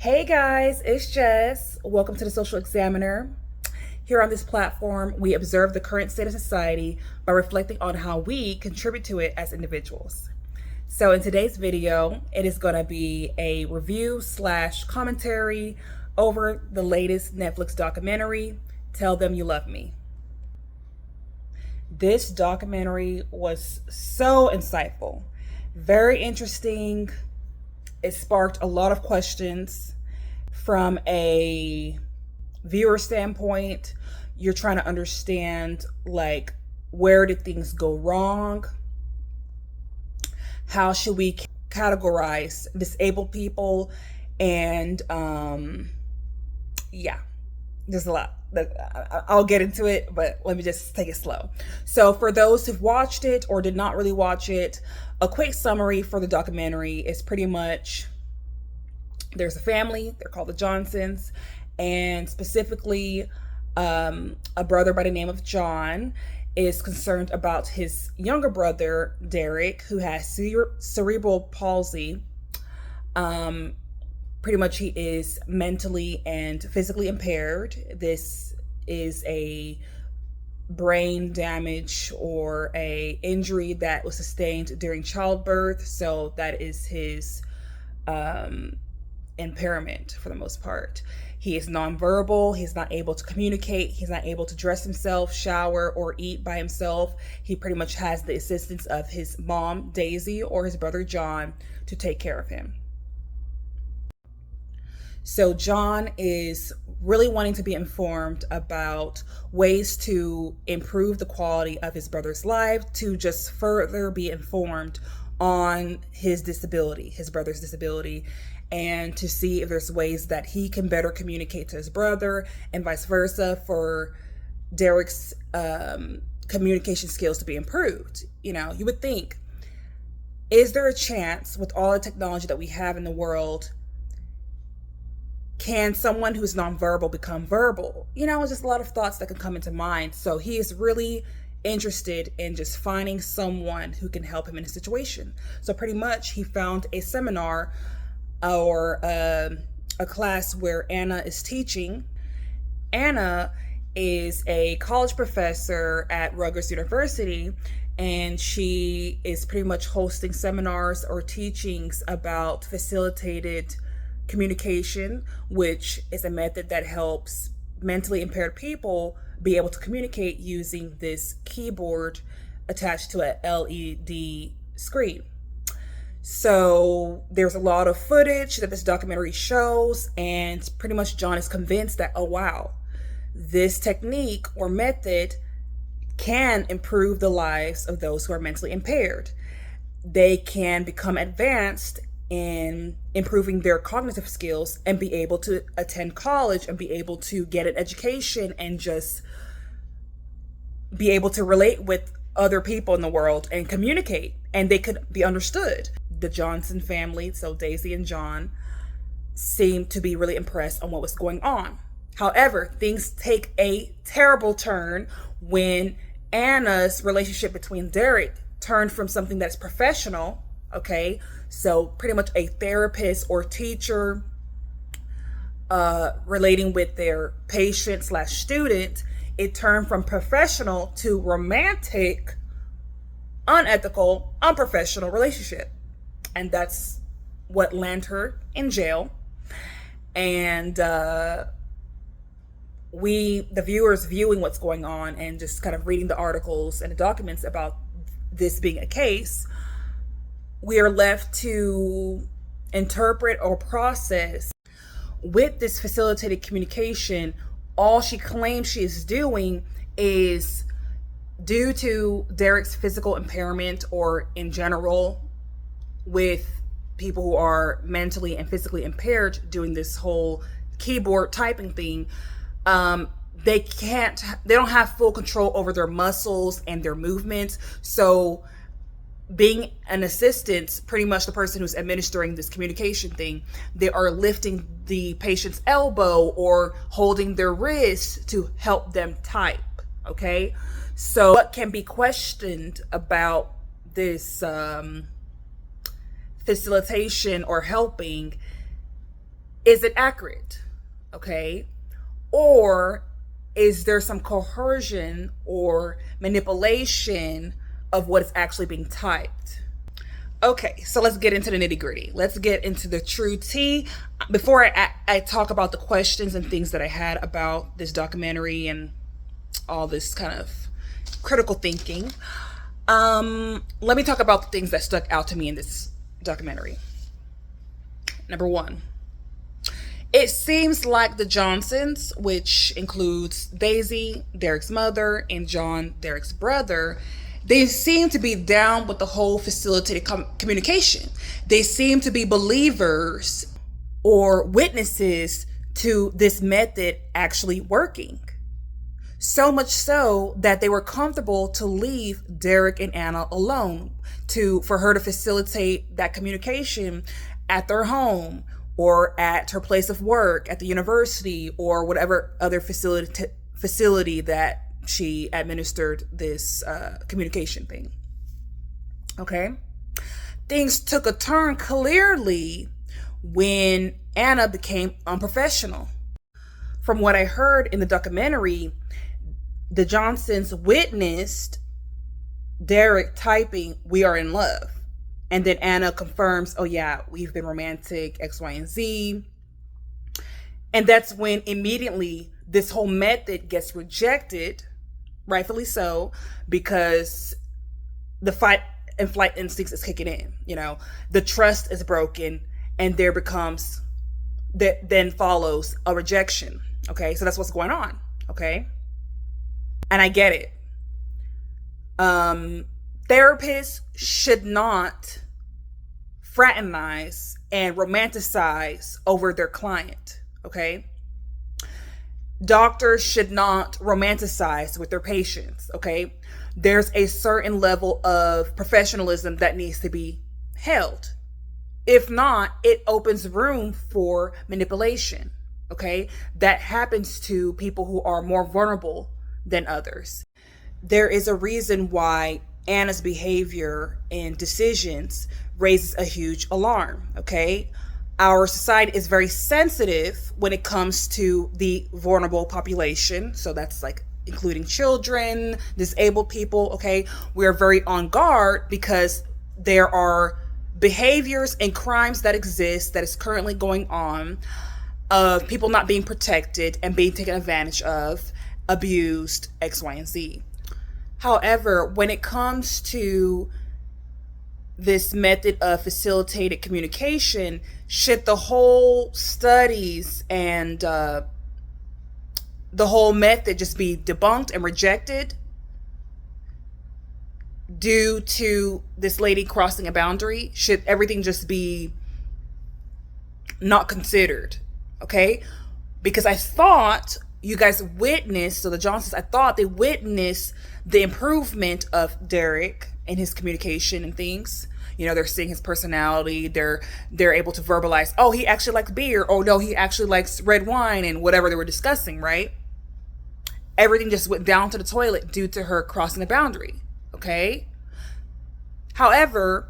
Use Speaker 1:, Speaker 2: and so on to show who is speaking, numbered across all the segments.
Speaker 1: Hey guys, it's Jess. Welcome to the Social Examiner. Here on this platform, we observe the current state of society by reflecting on how we contribute to it as individuals. So in today's video, it is going to be a review slash commentary over the latest Netflix documentary, Tell Them You Love Me. This documentary was so insightful, very interesting. It sparked a lot of questions from a viewer standpoint. You're trying to understand, like, where did things go wrong? How should we categorize disabled people? And yeah, there's a lot. I'll get into it, but let me just take it slow. So for those who've watched it or did not really watch it, a quick summary for the documentary is pretty much there's a family, they're called the Johnsons, and specifically a brother by the name of John is concerned about his younger brother, Derek, who has cerebral palsy. Pretty much he is mentally and physically impaired. This is a brain damage or a injury that was sustained during childbirth. So that is his impairment for the most part. He is nonverbal. He's not able to communicate. He's not able to dress himself, shower, or eat by himself. He pretty much has the assistance of his mom, Daisy, or his brother, John, to take care of him. So John is really wanting to be informed about ways to improve the quality of his brother's life, to just further be informed on his disability, his brother's disability, and to see if there's ways that he can better communicate to his brother and vice versa for Derek's communication skills to be improved. You know, you would think, is there a chance with all the technology that we have in the world, can someone who's nonverbal become verbal? You know, just a lot of thoughts that can come into mind. So he is really interested in just finding someone who can help him in a situation. So pretty much he found a seminar or a class where Anna is teaching. Anna is a college professor at Rutgers University, and she is pretty much hosting seminars or teachings about facilitated communication, which is a method that helps mentally impaired people be able to communicate using this keyboard attached to a LED screen. So there's a lot of footage that this documentary shows, and pretty much John is convinced that, oh wow, this technique or method can improve the lives of those who are mentally impaired. They can become advanced in improving their cognitive skills and be able to attend college and be able to get an education and just be able to relate with other people in the world and communicate, and they could be understood. The Johnson family, so Daisy and John, seemed to be really impressed on what was going on. However, things take a terrible turn when Anna's relationship between Derek turned from something that's professional, okay, so pretty much a therapist or teacher relating with their patient slash student, it turned from professional to romantic, unethical, unprofessional relationship. And that's what landed her in jail. And we, the viewers viewing what's going on and just kind of reading the articles and the documents about this being a case, we are left to interpret or process with this facilitated communication. All she claims she is doing is due to Derek's physical impairment, or in general with people who are mentally and physically impaired doing this whole keyboard typing thing. They don't have full control over their muscles and their movements. So being an assistant, pretty much the person who's administering this communication thing, they are lifting the patient's elbow or holding their wrist to help them type. Okay, so what can be questioned about this facilitation or helping Is it accurate? Okay. Or is there some coercion or manipulation of what is actually being typed? Okay, so let's get into the nitty gritty. Let's get into the true tea. Before I talk about the questions and things that I had about this documentary and all this kind of critical thinking, let me talk about the things that stuck out to me in this documentary. Number one, it seems like the Johnsons, which includes Daisy, Derek's mother, and John, Derek's brother, they seem to be down with the whole facilitated communication. They seem to be believers or witnesses to this method actually working. So much so that they were comfortable to leave Derek and Anna alone for her to facilitate that communication at their home or at her place of work, at the university, or whatever other facility that she administered this communication thing. Okay? Things took a turn clearly when Anna became unprofessional. From what I heard in the documentary, the Johnsons witnessed Derek typing, "We are in love." And then Anna confirms, "Oh yeah, we've been romantic, X, Y, and Z." And that's when immediately this whole method gets rejected, rightfully so, because the fight and flight instincts is kicking in. The trust is broken, and then follows a rejection. Okay, so that's what's going on. Okay, and I get it. Therapists should not fraternize and romanticize over their client. Okay, doctors should not romanticize with their patients. Okay, there's a certain level of professionalism that needs to be held. If not, it opens room for manipulation. Okay, that happens to people who are more vulnerable than others. There is a reason why Anna's behavior and decisions raises a huge alarm. Okay, our society is very sensitive when it comes to the vulnerable population. So that's like including children, disabled people. Okay, we are very on guard because there are behaviors and crimes that exist that is currently going on, of people not being protected and being taken advantage of, abused, X, Y, and Z. However, when it comes to this method of facilitated communication, should the whole studies and the whole method just be debunked and rejected due to this lady crossing a boundary? Should everything just be not considered? Okay, because I thought you guys witnessed, so the Johnsons, I thought they witnessed the improvement of Derek and his communication and things. They're seeing his personality. They're able to verbalize, oh, he actually likes beer. Oh, no, he actually likes red wine, and whatever they were discussing, right? Everything just went down to the toilet due to her crossing the boundary, okay? However,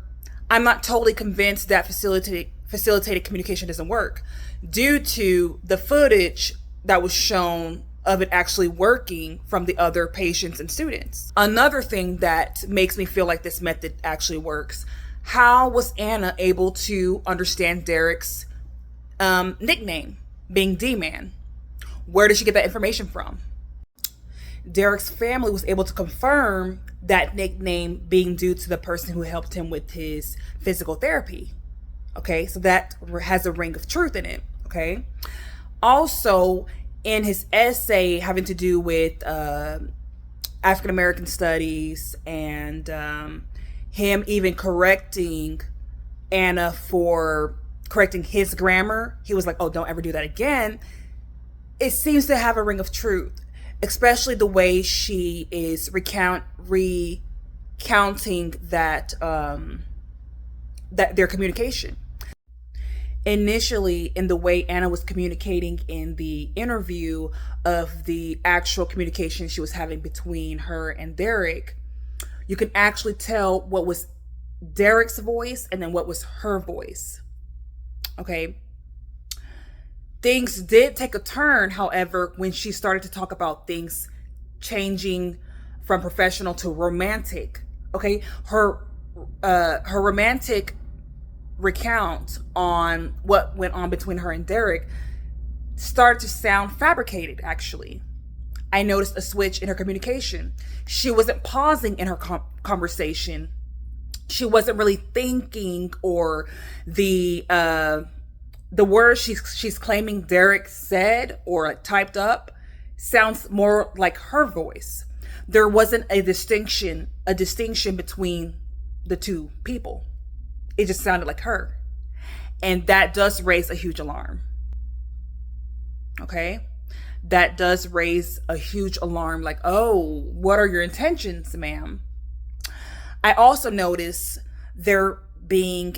Speaker 1: I'm not totally convinced that facilitated communication doesn't work due to the footage that was shown of it actually working from the other patients and students. Another thing that makes me feel like this method actually works: how was Anna able to understand Derek's nickname, being D-Man? Where did she get that information from? Derek's family was able to confirm that nickname being due to the person who helped him with his physical therapy. Okay, so that has a ring of truth in it. Okay. Also, in his essay having to do with African American studies and him even correcting Anna for correcting his grammar, he was like, "Oh, don't ever do that again." It seems to have a ring of truth, especially the way she is recounting that their communication. Initially, in the way Anna was communicating in the interview of the actual communication she was having between her and Derek, you can actually tell what was Derek's voice and then what was her voice. Okay. Things did take a turn, however, when she started to talk about things changing from professional to romantic. Okay, her romantic recount on what went on between her and Derek started to sound fabricated, actually. I noticed a switch in her communication. She wasn't pausing in her conversation. She wasn't really thinking, or the words she's claiming Derek said or like typed up sounds more like her voice. There wasn't a distinction between the two people. It just sounded like her. And that does raise a huge alarm. Okay? That does raise a huge alarm, like, oh, what are your intentions, ma'am? I also notice there being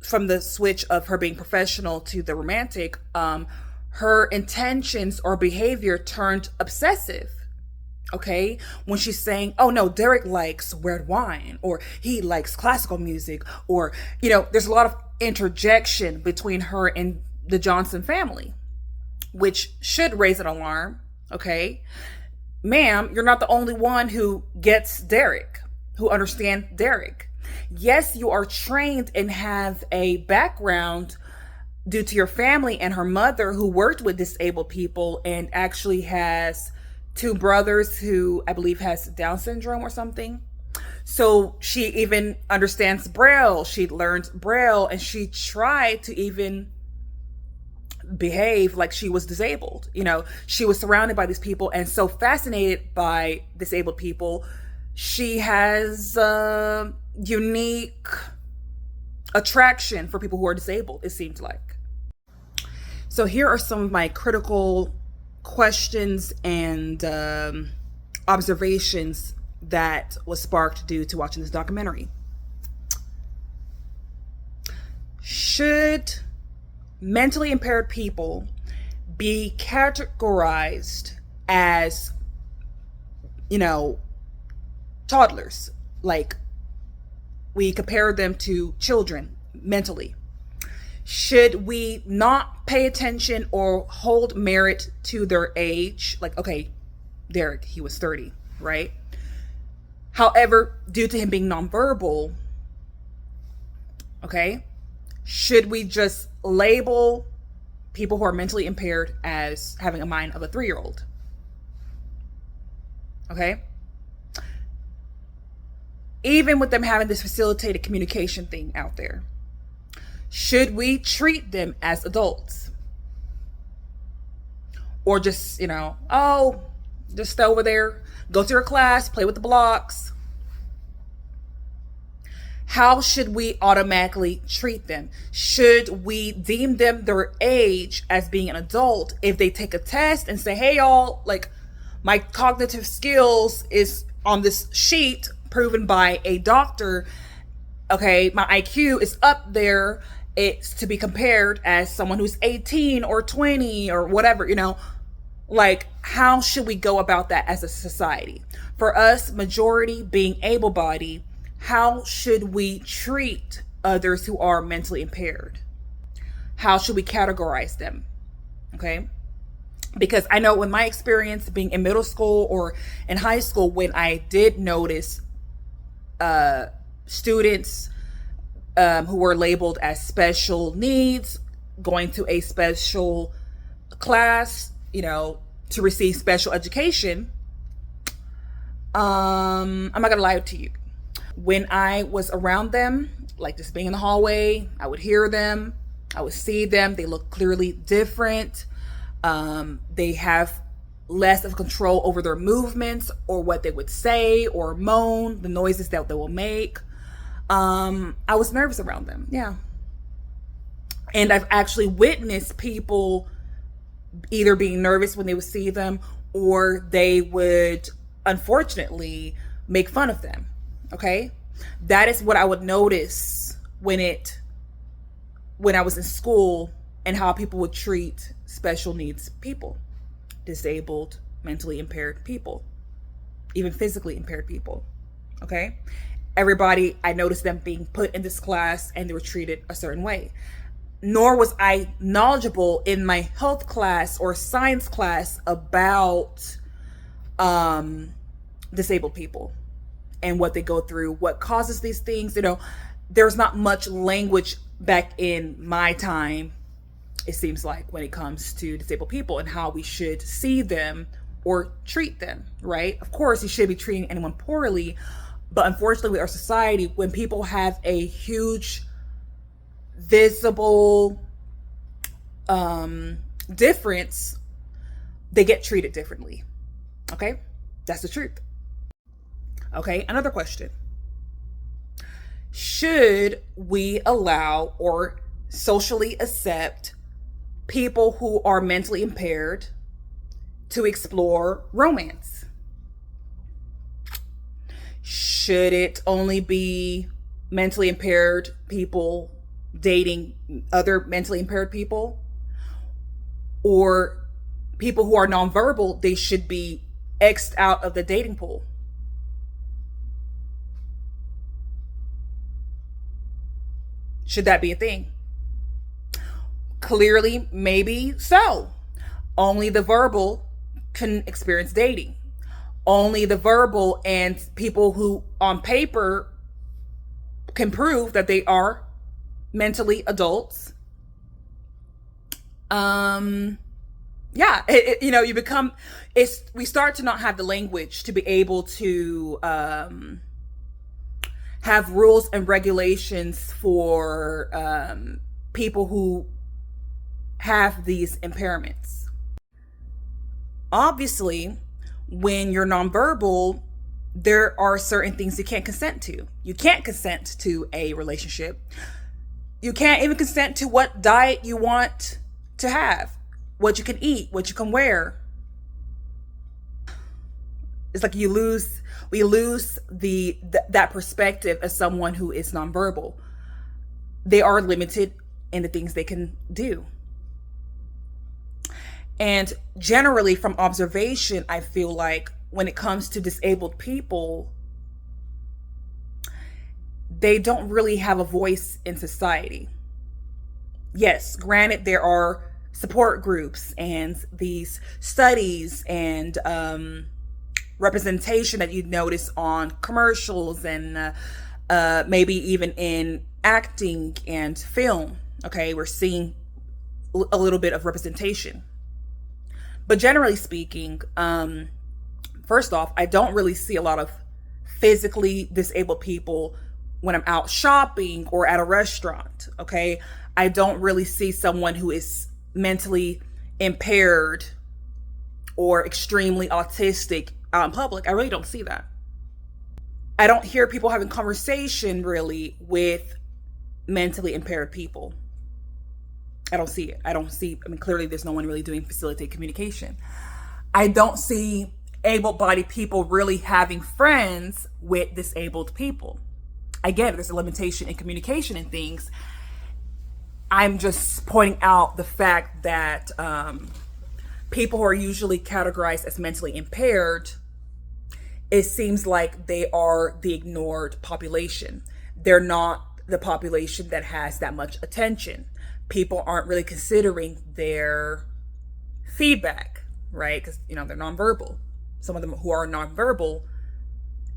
Speaker 1: from the switch of her being professional to the romantic, her intentions or behavior turned obsessive. Okay, when she's saying, oh no, Derek likes red wine, or he likes classical music, or, there's a lot of interjection between her and the Johnson family, which should raise an alarm. Okay, ma'am, you're not the only one who gets Derek, who understands Derek. Yes, you are trained and have a background due to your family and her mother, who worked with disabled people and actually has 2 brothers who I believe has Down syndrome or something. So she even understands Braille. She learned Braille, and she tried to even behave like she was disabled. She was surrounded by these people and so fascinated by disabled people. She has a unique attraction for people who are disabled, it seemed like. So here are some of my critical questions and observations that was sparked due to watching this documentary. Should mentally impaired people be categorized as, toddlers? Like, we compare them to children mentally. Should we not pay attention or hold merit to their age? Like, okay, Derek, he was 30, right? However, due to him being nonverbal, okay, should we just label people who are mentally impaired as having a mind of a 3-year-old? Okay? Even with them having this facilitated communication thing out there, should we treat them as adults? Or just, just stay over there, go to your class, play with the blocks? How should we automatically treat them? Should we deem them their age as being an adult if they take a test and say, hey, y'all, like, my cognitive skills is on this sheet proven by a doctor. Okay, my IQ is up there. It's to be compared as someone who's 18 or 20 or whatever, like, how should we go about that as a society? For us, majority being able-bodied, how should we treat others who are mentally impaired? How should we categorize them? Okay? Because I know in my experience being in middle school or in high school, when I did notice students who were labeled as special needs, going to a special class, to receive special education, I'm not gonna lie to you. When I was around them, like just being in the hallway, I would hear them, I would see them. They look clearly different. They have less of control over their movements or what they would say or moan, the noises that they will make. I was nervous around them. Yeah. And I've actually witnessed people either being nervous when they would see them, or they would unfortunately make fun of them. Okay. That is what I would notice when I was in school, and how people would treat special needs people, disabled, mentally impaired people, even physically impaired people. Okay. Everybody, I noticed them being put in this class and they were treated a certain way. nor was I knowledgeable in my health class or science class about disabled people and what they go through, what causes these things. There's not much language back in my time, it seems like, when it comes to disabled people and how we should see them or treat them, right? Of course, you should be treating anyone poorly, but unfortunately with our society, when people have a huge visible difference, they get treated differently. Okay? That's the truth. Okay, another question. Should we allow or socially accept people who are mentally impaired to explore romance? Should it only be mentally impaired people dating other mentally impaired people? Or people who are nonverbal, they should be X'd out of the dating pool? Should that be a thing? Clearly, maybe so. Only the verbal can experience dating. Only the verbal and people who on paper can prove that they are mentally adults. You become, we start to not have the language to be able to have rules and regulations for people who have these impairments. Obviously, when you're nonverbal, there are certain things you can't consent to. You can't consent to a relationship. You can't even consent to what diet you want to have, what you can eat, what you can wear. It's like we lose that perspective as someone who is nonverbal. They are limited in the things they can do. And generally, from observation, I feel like when it comes to disabled people, they don't really have a voice in society. Yes, granted, there are support groups and these studies and representation that you notice on commercials and maybe even in acting and film. Okay, we're seeing a little bit of representation. But generally speaking, first off, I don't really see a lot of physically disabled people when I'm out shopping or at a restaurant. Okay, I don't really see someone who is mentally impaired or extremely autistic out in public. I really don't see that. I don't hear people having conversation really with mentally impaired people. I don't see it. Clearly there's no one really doing facilitated communication. I don't see able-bodied people really having friends with disabled people. Again, there's a limitation in communication and things. I'm just pointing out the fact that people who are usually categorized as mentally impaired, it seems like they are the ignored population. They're not the population that has that much attention. People aren't really considering their feedback, right? Because, they're nonverbal. Some of them who are nonverbal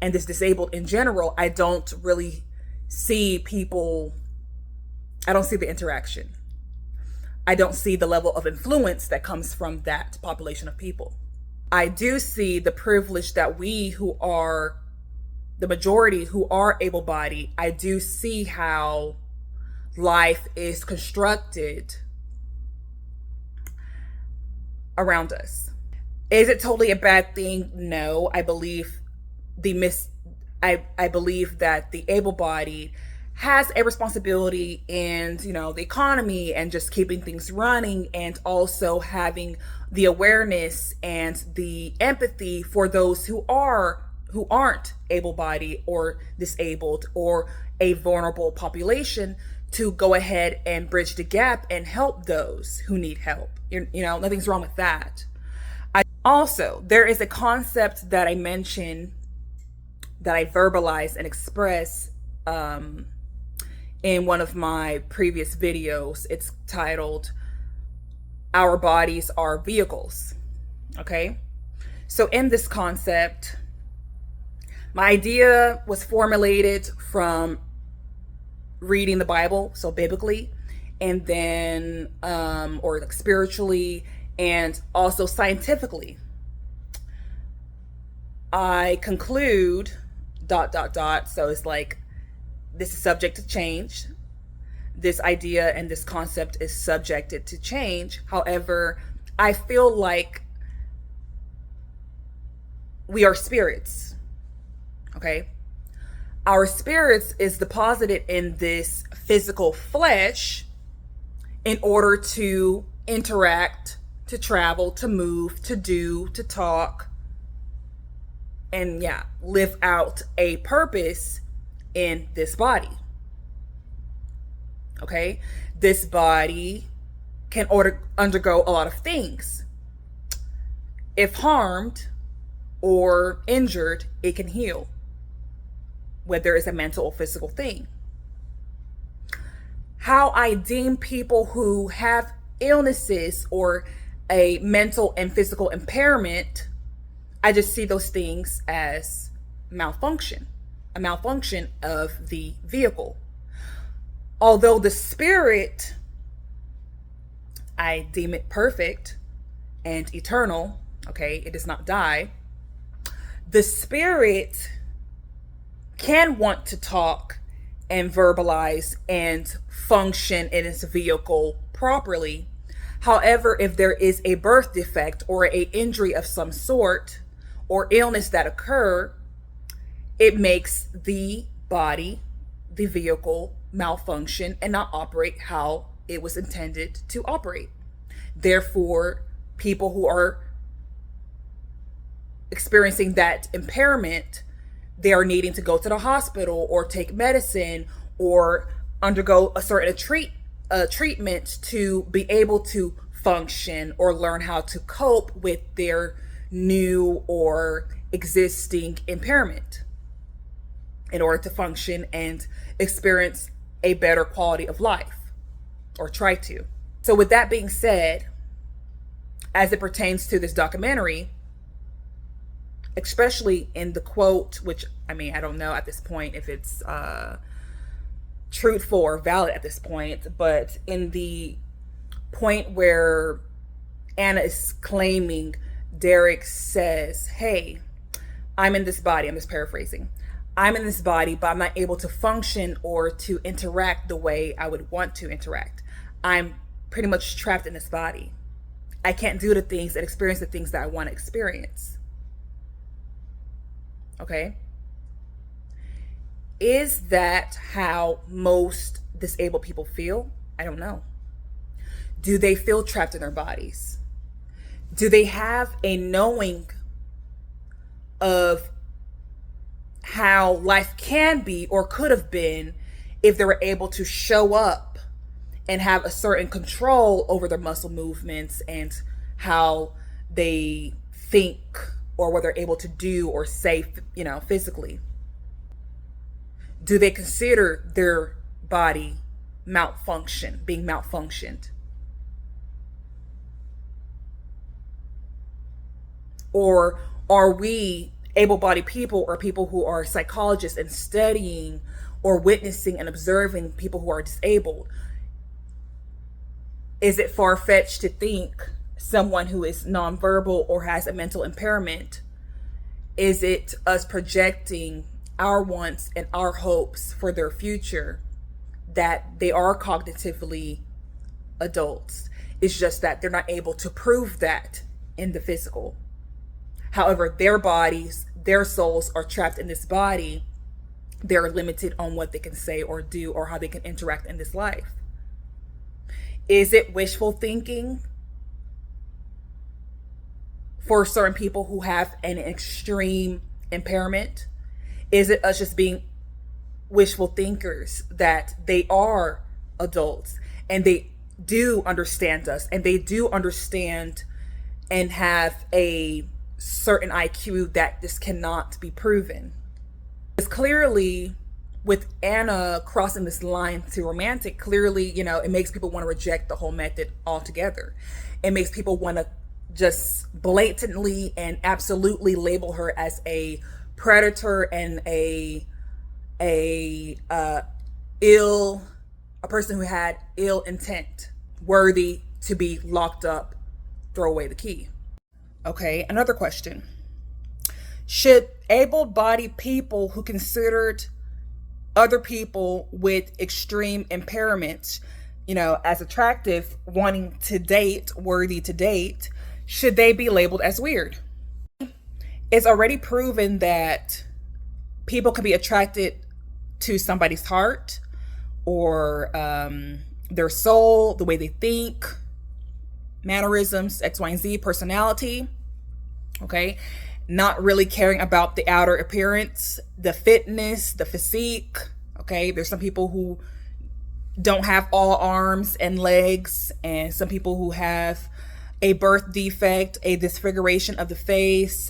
Speaker 1: and is disabled in general, I don't really see I don't see the interaction. I don't see the level of influence that comes from that population of people. I do see the privilege that we who are the majority who are able-bodied, I do see how life is constructed around us. Is it totally a bad thing? No. I believe I believe that the able-bodied has a responsibility in, the economy and just keeping things running, and also having the awareness and the empathy for those who aren't able-bodied or disabled or a vulnerable population, to go ahead and bridge the gap and help those who need help. Nothing's wrong with that. Also, there is a concept that I mentioned, that I verbalize and express in one of my previous videos. It's titled, Our Bodies Are Vehicles. Okay? So in this concept, my idea was formulated from reading the Bible, so biblically, and then, or like spiritually, and also scientifically. I conclude, ... So it's like, this is subject to change. This idea and this concept is subjected to change. However, I feel like we are spirits. Okay? Our spirits is deposited in this physical flesh in order to interact, to travel, to move, to do, to talk, and live out a purpose in this body. Okay? This body can undergo a lot of things. If harmed or injured, it can heal, whether it's a mental or physical thing. How I deem people who have illnesses or a mental and physical impairment, I just see those things as malfunction, a malfunction of the vehicle. Although the spirit, I deem it perfect and eternal, okay, it does not die. The spirit can want to talk and verbalize and function in its vehicle properly. However, if there is a birth defect or a injury of some sort or illness that occur, it makes the body, the vehicle, malfunction and not operate how it was intended to operate. Therefore, people who are experiencing that impairment, they are needing to go to the hospital or take medicine or undergo a certain treatment to be able to function or learn how to cope with their new or existing impairment in order to function and experience a better quality of life, or try to. So with that being said, as it pertains to this documentary, especially in the quote, which I don't know at this point if it's truthful or valid at this point, but in the point where Anna is claiming, Derek says, hey, I'm in this body, I'm just paraphrasing, I'm in this body, but I'm not able to function or to interact the way I would want to interact. I'm pretty much trapped in this body. I can't do the things and experience the things that I want to experience. Okay? Is that how most disabled people feel? I don't know. Do they feel trapped in their bodies? Do they have a knowing of how life can be or could have been if they were able to show up and have a certain control over their muscle movements and how they think or what they're able to do or say, physically? Do they consider their body being malfunctioned? Or are we able-bodied people or people who are psychologists and studying or witnessing and observing people who are disabled? Is it far-fetched to think someone who is nonverbal or has a mental impairment, is it us projecting our wants and our hopes for their future that they are cognitively adults? It's just that they're not able to prove that in the physical. However, their bodies, their souls are trapped in this body. They're limited on what they can say or do or how they can interact in this life. Is it wishful thinking for certain people who have an extreme impairment? Is it us just being wishful thinkers that they are adults and they do understand us and they do understand and have a certain IQ that this cannot be proven? Because clearly with Anna crossing this line to romantic, clearly, it makes people want to reject the whole method altogether. It makes people want to just blatantly and absolutely label her as a predator and a person who had ill intent, worthy to be locked up, throw away the key. Okay, another question. Should able-bodied people who considered other people with extreme impairments, as attractive, wanting to date, worthy to date, should they be labeled as weird? It's already proven that people can be attracted to somebody's heart or their soul, the way they think, mannerisms, X, Y, and Z, personality, okay? Not really caring about the outer appearance, the fitness, the physique, okay? There's some people who don't have all arms and legs, and some people who have a birth defect, a disfiguration of the face,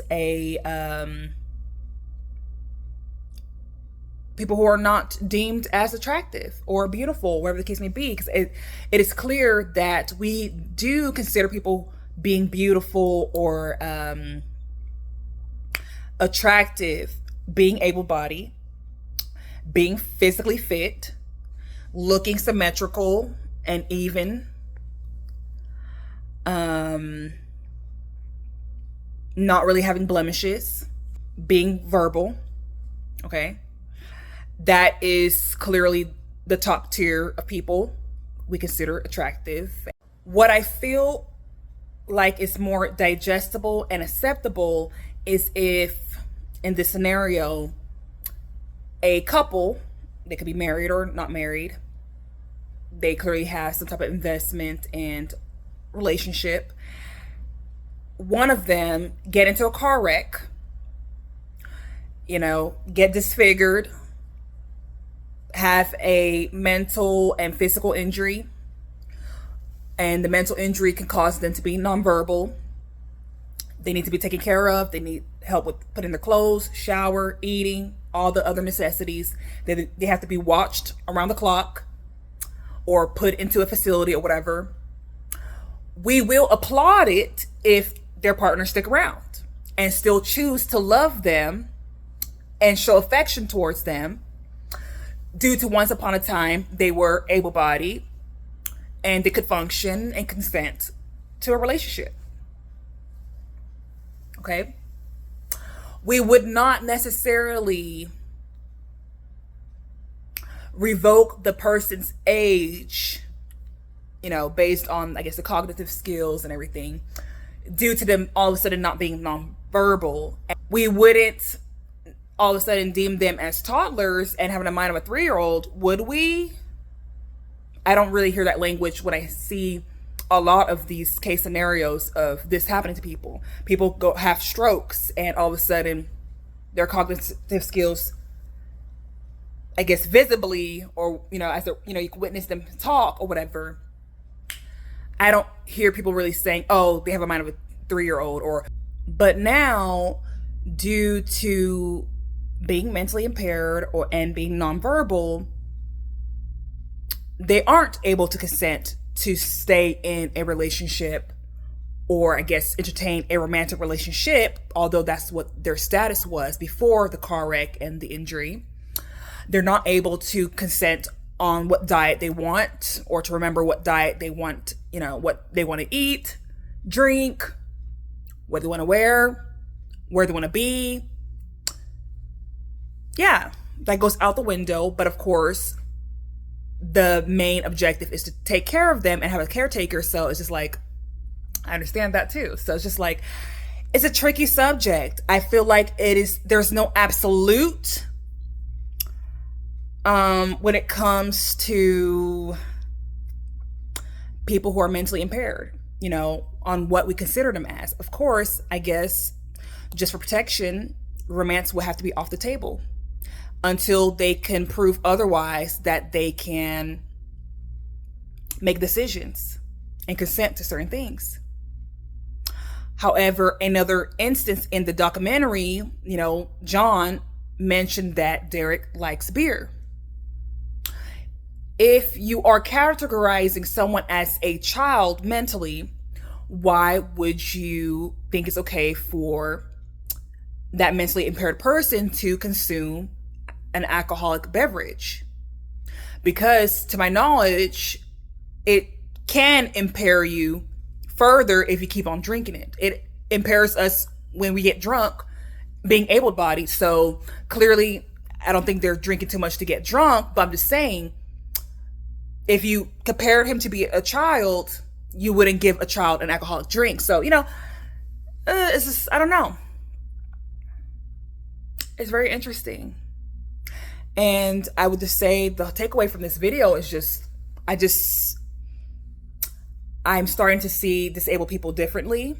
Speaker 1: people who are not deemed as attractive or beautiful, whatever the case may be. Because it is clear that we do consider people being beautiful or attractive, being able-bodied, being physically fit, looking symmetrical and even, not really having blemishes, being verbal, okay? That is clearly the top tier of people we consider attractive. What I feel like is more digestible and acceptable is if, in this scenario, a couple, they could be married or not married, they clearly have some type of investment and relationship. One of them get into a car wreck, get disfigured, have a mental and physical injury, and the mental injury can cause them to be nonverbal. They need to be taken care of. They need help with putting their clothes, shower, eating, all the other necessities. They have to be watched around the clock or put into a facility or whatever. We will applaud it if their partners stick around and still choose to love them and show affection towards them due to once upon a time they were able-bodied and they could function and consent to a relationship. Okay? We would not necessarily revoke the person's age, based on, I guess, the cognitive skills and everything, due to them all of a sudden not being nonverbal. We wouldn't all of a sudden deem them as toddlers and having a mind of a 3-year-old, would we? I don't really hear that language when I see a lot of these case scenarios of this happening to people. People go have strokes and all of a sudden their cognitive skills, I guess, visibly, or, as you can witness them talk or whatever. I don't hear people really saying, oh, they have a mind of a 3-year-old, but now, due to being mentally impaired and being nonverbal, they aren't able to consent to stay in a relationship or, I guess, entertain a romantic relationship, although that's what their status was before the car wreck and the injury. They're not able to consent on what diet they want or to remember what diet they want, what they want to eat, drink, what they want to wear, where they want to be. Yeah, that goes out the window. But of course, the main objective is to take care of them and have a caretaker. So it's just like, I understand that too. So it's just like, it's a tricky subject. I feel like there's no absolute when it comes to people who are mentally impaired, on what we consider them as. Of course, I guess, just for protection, romance will have to be off the table until they can prove otherwise, that they can make decisions and consent to certain things. However, another instance in the documentary, John mentioned that Derek likes beer. If you are categorizing someone as a child mentally, why would you think it's okay for that mentally impaired person to consume an alcoholic beverage? Because to my knowledge, it can impair you further if you keep on drinking it. It impairs us when we get drunk, being able-bodied. So clearly, I don't think they're drinking too much to get drunk, but I'm just saying, if you compared him to be a child, you wouldn't give a child an alcoholic drink. So, it's just, I don't know. It's very interesting. And I would just say the takeaway from this video is I'm starting to see disabled people differently.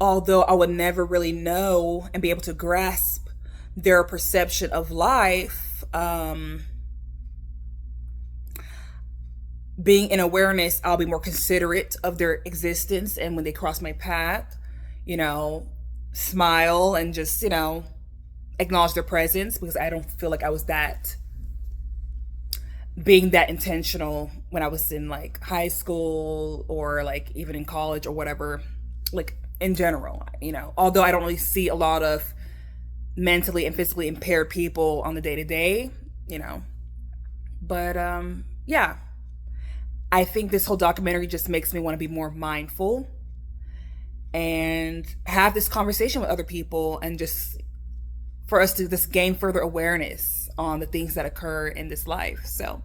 Speaker 1: Although I would never really know and be able to grasp their perception of life, being in awareness, I'll be more considerate of their existence. And when they cross my path, smile and just, acknowledge their presence, because I don't feel like I was being that intentional when I was in like high school or like even in college or whatever, like in general, although I don't really see a lot of mentally and physically impaired people on the day to day, but yeah. I think this whole documentary just makes me want to be more mindful and have this conversation with other people, and just for us to just gain further awareness on the things that occur in this life. So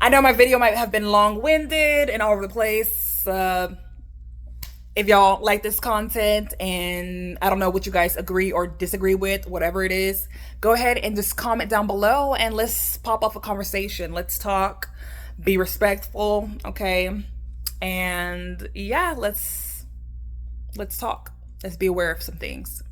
Speaker 1: I know my video might have been long-winded and all over the place. If y'all like this content, and I don't know what you guys agree or disagree with, whatever it is, go ahead and just comment down below and let's pop off a conversation. Let's talk. Be respectful, okay? And yeah, let's talk. Let's be aware of some things.